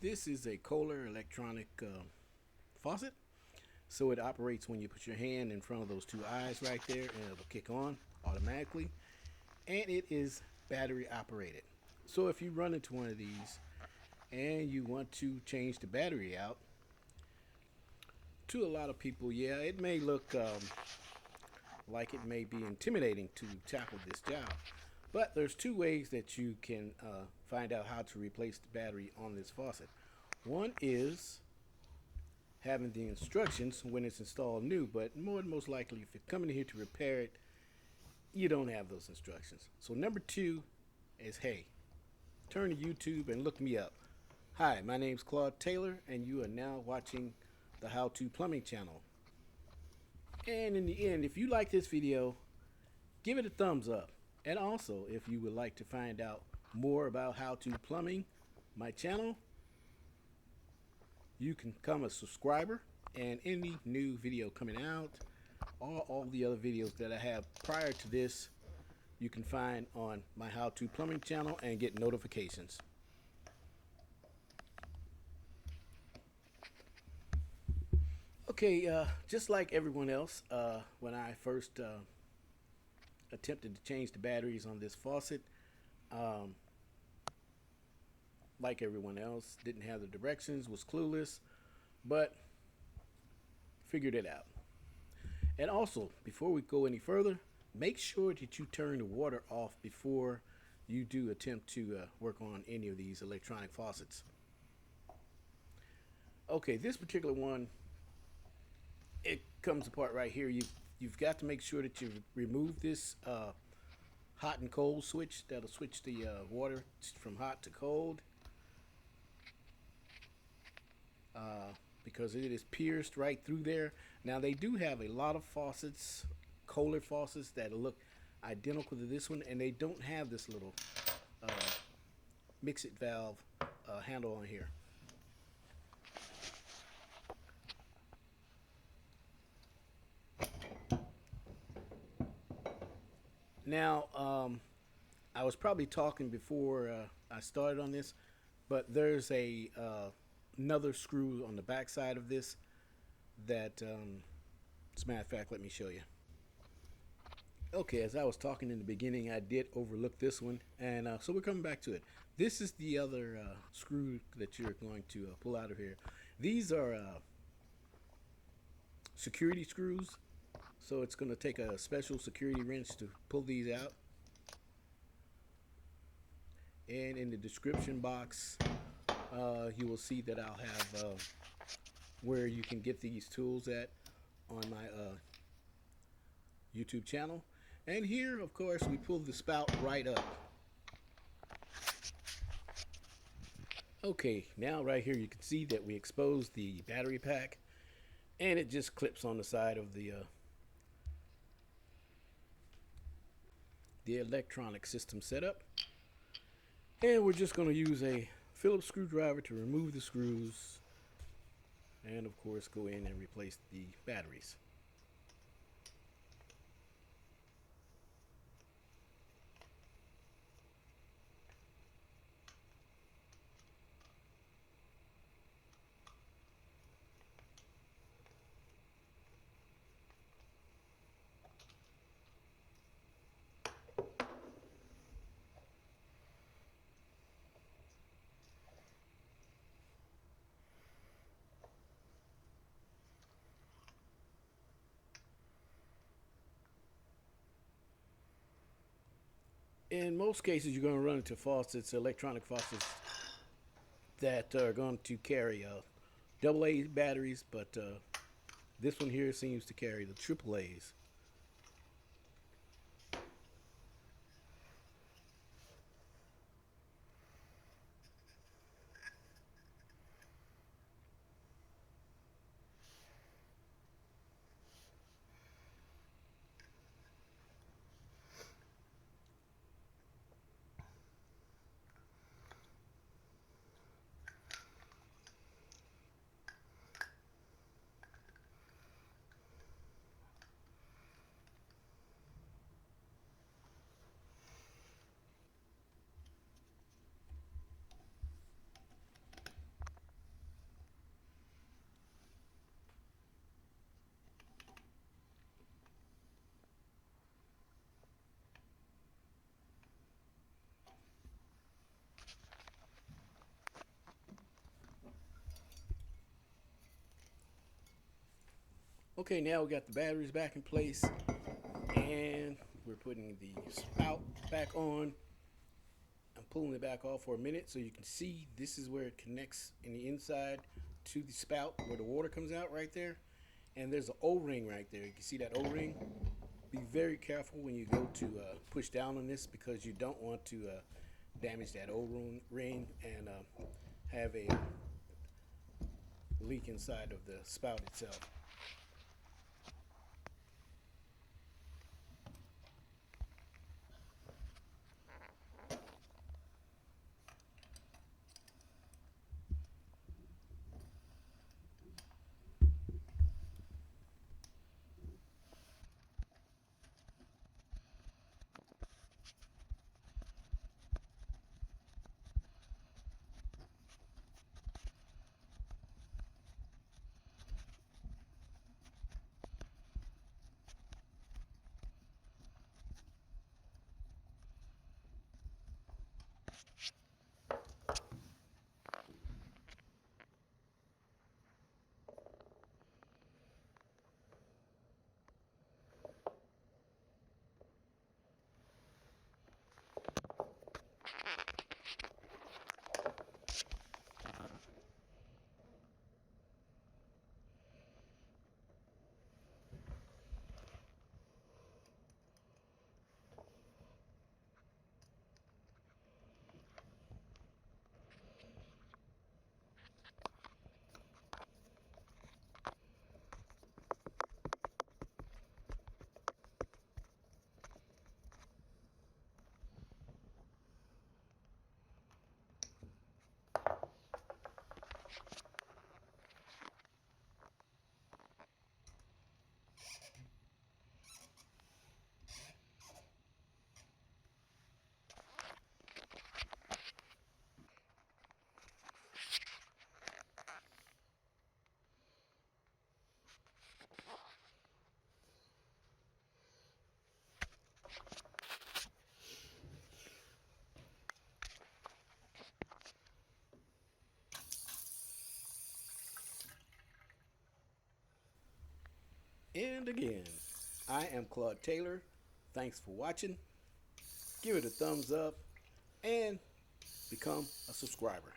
This is a Kohler electronic faucet. So it operates when you put your hand in front of those two eyes right there, and it'll kick on automatically. And it is battery operated. So if you run into one of these and you want to change the battery out, to a lot of people, yeah, it may look like it may be intimidating to tackle this job. But there's two ways that you can find out how to replace the battery on this faucet. One is having the instructions when it's installed new, but more than most likely, if you're coming here to repair it, you don't have those instructions. So number two is, hey, turn to YouTube and look me up. Hi, my name's Claude Taylor, and you are now watching the How To Plumbing channel. And in the end, if you like this video, give it a thumbs up. And also, if you would like to find out more about How To Plumbing, my channel, you can become a subscriber, and any new video coming out, or all the other videos that I have prior to this, you can find on my How To Plumbing channel and get notifications. Okay, just like everyone else, when I first attempted to change the batteries on this faucet, like everyone else, didn't have the directions, was clueless, but figured it out. And also, before we go any further, make sure that you turn the water off before you do attempt to work on any of these electronic faucets. Okay, this particular one, it comes apart right here. You've got to make sure that you remove this hot and cold switch that'll switch the water from hot to cold, because it is pierced right through there. Now they do have a lot of faucets, Kohler faucets, that look identical to this one, and they don't have this little mix-it valve handle on here. Now, I was probably talking before I started on this, but there's another screw on the back side of this that, as a matter of fact, let me show you. Okay, as I was talking in the beginning, I did overlook this one, and so we're coming back to it. This is the other screw that you're going to pull out of here. These are security screws. So it's going to take a special security wrench to pull these out. And in the description box, you will see that I'll have where you can get these tools at on my YouTube channel. And here, of course, we pull the spout right up. Okay, now right here you can see that we exposed the battery pack, and it just clips on the side of the electronic system setup. And we're just going to use a Phillips screwdriver to remove the screws, and of course go in and replace the batteries. In most cases, you're going to run into faucets, electronic faucets, that are going to carry AA batteries, but this one here seems to carry the AAAs. Okay, now we got the batteries back in place, and we're putting the spout back on. I'm pulling it back off for a minute so you can see this is where it connects in the inside to the spout where the water comes out right there. And there's an O-ring right there. You can see that O-ring. Be very careful when you go to push down on this because you don't want to damage that O-ring and have a leak inside of the spout itself. And again, I am Claude Taylor. Thanks for watching. Give it a thumbs up and become a subscriber.